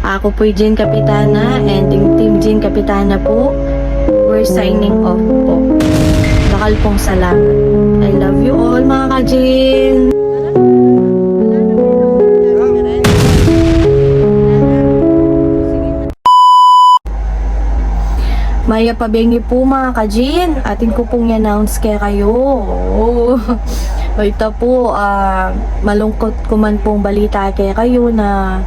Ako po Jean Kapitana and yung Team Jean Kapitana po. We're signing off po. Bakal pong salamat. I love you all mga ka-Jean. Maya pabengi po mga ka-Jean. Atin ko pong i-announce kaya kayo. Oh. Ito po, malungkot ko man pong balita kaya kayo na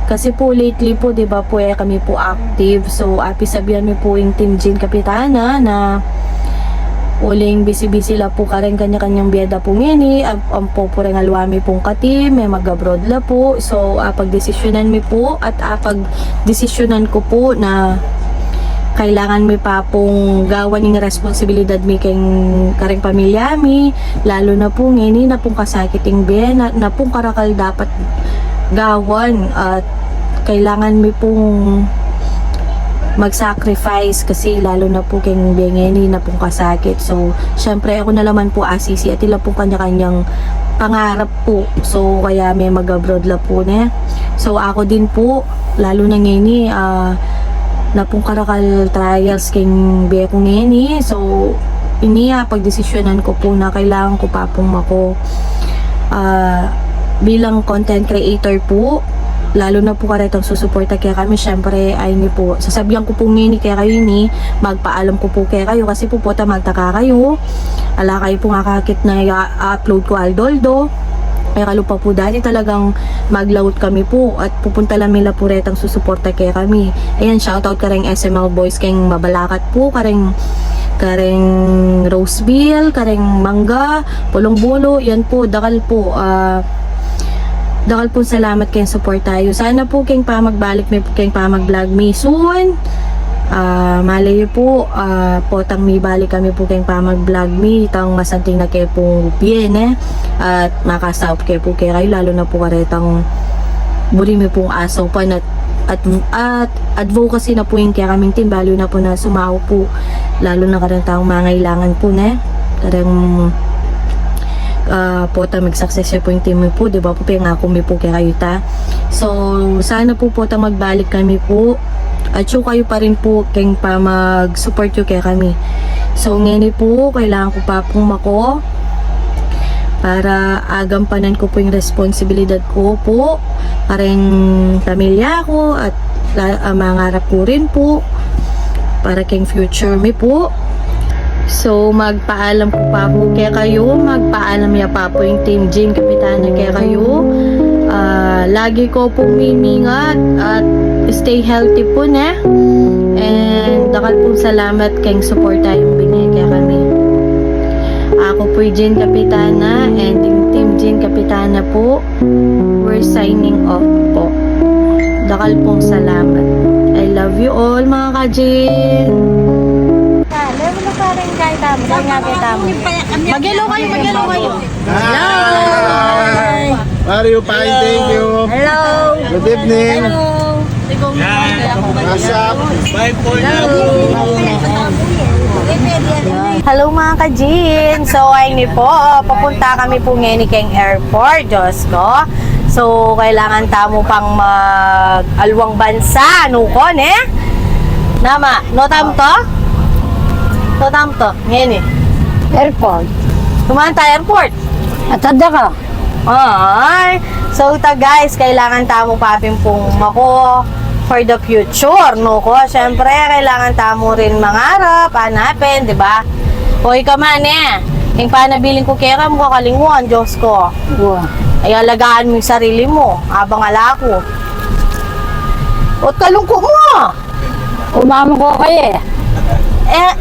kasi po lately po, di ba po kami po active. So, sabihan mi po yung Team Jean Kapitana na uling busy-busy la po karen kanya-kanyang biyada po ngini. Ang po po rin alwami pong katim, may mag-abroad la po. So, pag-desisyonan mi po at pag-desisyonan ko po na kailangan mi pa pong gawan ng responsibilidad mi kayong kareng pamilya mi, lalo na po ngini na pong kasakiting biyan na pong karakal dapat gawan at kailangan mi pong mag-sacrifice kasi lalo na po kayong biyangeni na pong kasakit. So syempre ako na naman po asisi at ila pong kanya-kanyang pangarap po, so kaya may mag-abroad la po na. So ako din po lalo na ngini na pong karakal trials kayong biya ko ngini. So iniya pagdesisyonan ko po na kailangan ko pa pong ako bilang content creator po, lalo na po karetang susuporta kaya kami. Syempre ay ni po sasabihan ko po ngini kaya kayo ni magpaalam ko po kaya kayo kasi po magtaka kayo ala kayo po kakakit na i-upload ko aldoldo kaya kalupa po dati talagang mag-load kami po at pupunta lang nila po retang susuporta kaya kami. Ayan, shoutout ka rin SML Boys kayong Mabalakat po, kareng Roseville, kareng Mangga, Pulong Bulo, yan po, dakal po salamat kayong support tayo. Sana po kayong magbalik may po kayong mag-vlog me soon. Malayo po potang mi balik kami po kayong mag-vlog me itang masanting na kayo po bien at makasahop kayo po kayo lalo na po karetang buri mi pong asaw pa at advocacy na po yung kaya kaming team balo na po na sumaho po lalo na karetang mga ilangan po na kareng pota mag-success po yung team po, di ba po pangako mi po kaya kayo ta. So sana po pota magbalik kami po at yung kayo pa rin po kayong mag-support yung kaya kami. So ngayon po kailangan ko pa pong mako para agampanan ko po yung responsibilidad ko po parang pamilya ko at mangarap ko rin po para kayong future mi po. So magpaalam po pa po kaya kayo, magpaalam ya pa po yung Team Jean Kapitana kaya kayo. Lagi ko pong mimingat at stay healthy po na and dakal po salamat kayong suporta yung binigay kami. Ako po yung Jean Kapitana and yung Team Jean Kapitana po. We're signing off po. Dakal pong salamat. I love you all mga ka-Jean. Level na parang kahit tamo. Kaya nga kayo tamo. Mag-hello kayo, mag-hello kayo. Hello! How are you? Fine, thank you. Hello! Good evening. What's up? Bye for now. Hello mga ka-Jean. So ay ni po, papunta kami po ngayon kayong airport, Diyos ko. So kailangan tamo pang mag-alwang bansa, nukon Nama, no tam to? No tam to, ngayon Airport. Kumanta airport. Atanda ka. Ay, so guys, kailangan tamo papin pong mako for the future, no ko. Syempre, kailangan tamo rin mangarap, hanapin, di ba? Hoy ka man yung panabiling ko kaya mo kakalinguan, Diyos ko. Wow. Ay, alagaan mo yung sarili mo, habang alako. Ot kalungko mo! Umama ko kayo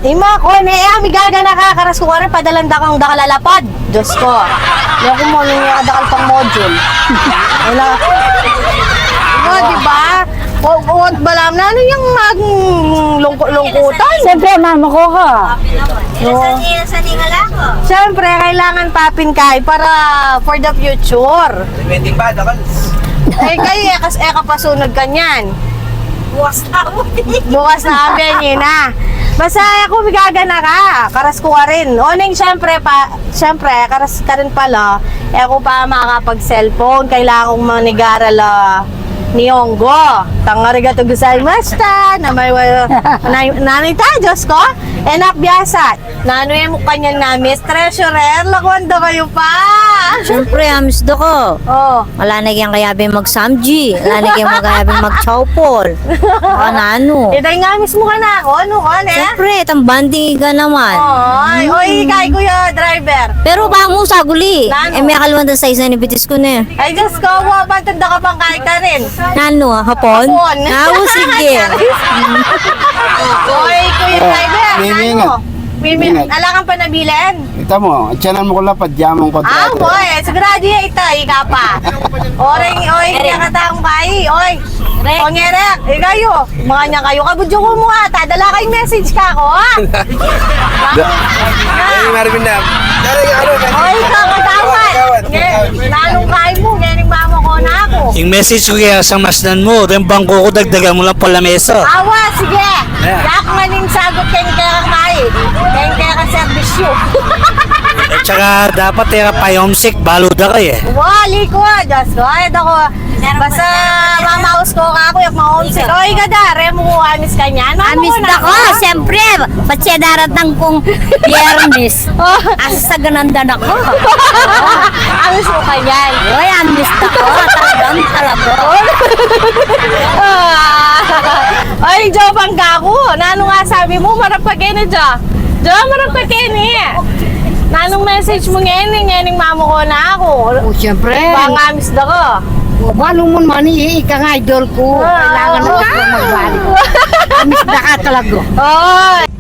Ima ko, amigaga nakakaras ko rin, padalanda kang dakalalapad. Diyos ko. Yan ko mo, yung dakal pang module. Wala. Di ba? Huwag balam na, ano yung lungkutan? Siyempre, mama ko ka. Siyempre, kailangan papin kay para for the future. Remending ba, dakal? Kayo, kapasunod ka niyan. Bukas na kami niya na. Basta ako migaga na ka. Karas ko ka rin. Oning syempre karas ka rin pala. Ako pa makakapag-cellphone. Kailangan kong manigaral Nihongo. Tangarigato gozaimashita. Nanay ta, Diyos ko. Enak biyasat. Nanoy mo kanya namis. Treasurer, lakwanda kayo pa. Siyempre, amis do ko. Oh. Wala na kayang kayabi mag-samji. Wala na kayang magayabi mag-chowpol. Baka na ano. Itay nga mismo ka na ako. Ano ka, ne? Siyempre, tambanding ka naman. Oy, oy, kay kuya, driver. Pero ba mo saguli? Nano? Eh, may kalawanda sa isa ni bitis ko na. Ay, Diyos ko, tanda ka pang kahit ka rin. Nano, hapon? Hapon. Sige. Oy, kuya driver. Mimingat. Mimingat. Ala kang pa nabilin? Ito mo, tiyanan mo ko lang padyamong ko. Boy, sigurado yan ito, ika pa. Oy, kaya kataong kayo, oy. Pangirek, ikayo, mga niya kayo, kabudyo ko mo ata, dala kay message ka ako, ha? Marvin na. Oy, kakatawad. Nanong kayo mo, ganing mama ko na ako. Yung message ko kaya sa masdan mo, rin bangko ko dagdagan mo lang pala mesa. Awa, sige. Yak maning sagot kayo kaya kayo. Kaya ka servisyo. At saka dapat tira pa yung sick, baluda kayo eh. Wali ko, Diyos ko. Ay, ako. Basta mamaus ko ka ako, yung ma-homesick. Oy, gadare mo ko amis ka niyan. Amis na ko, siyempre. Patsi daratang kong biyernes. Asa sa gananda na ko. Amis mo ka niyan. Uy, amis na ko. Talagang talaga. Ay, Jobang kako. Nano nga sabi mo, marap ka kene, Jo. Jo, marap ka kene. Nanong message mo ngayon, mamo ko na ako. O, siyempre. Bang amis na ko. Paano mo man ika nga idol ko. Kailangan na ako magbalik. Amis na ka talaga. Oy!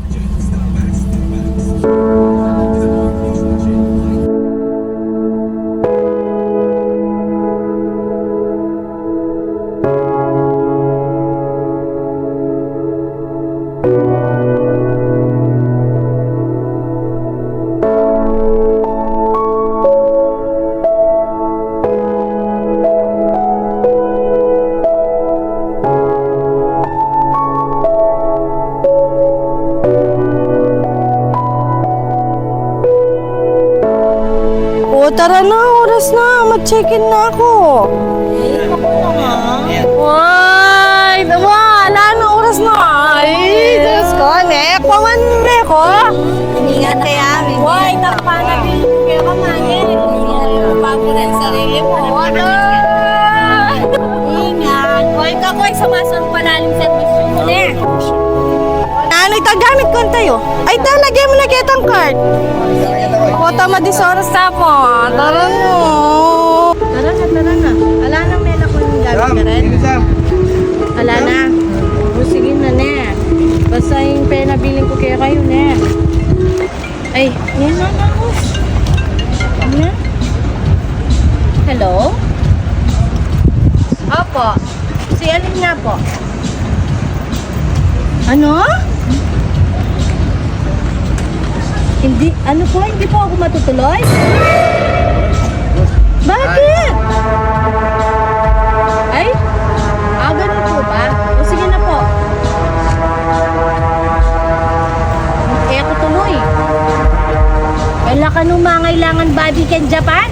O, tara na, oras na. Mag-check-in na ako. Ay, wala na, oras na. Ay, Diyos ko, nek. Pamanre ko. Ingat kaya, Why, napanagin ko kayo kamangin. Bago na yung sarili mo. Ano? Ingat. Hoy, kakoy, sumasun pa nalim servisyo mo, nek. Ano, itagamit ko tayo. Ay, talagay mo na kitang card. Kota madisoras na po. Tara no. Tara na. Ala na, mela ko yung gamit ka rin. Ala na. O, sige na, ne. Basta yung pinabiling ko kaya kayo, ne. Ay, yan na. Ano na? Hello? Opo. Si Alin nga po. Ano? Hindi po ako matutuloy? Bakit? Ay? Ganun po ba? O sige na po. Kaya ako tuloy. Wala ka nung mga kailangan body can Japan.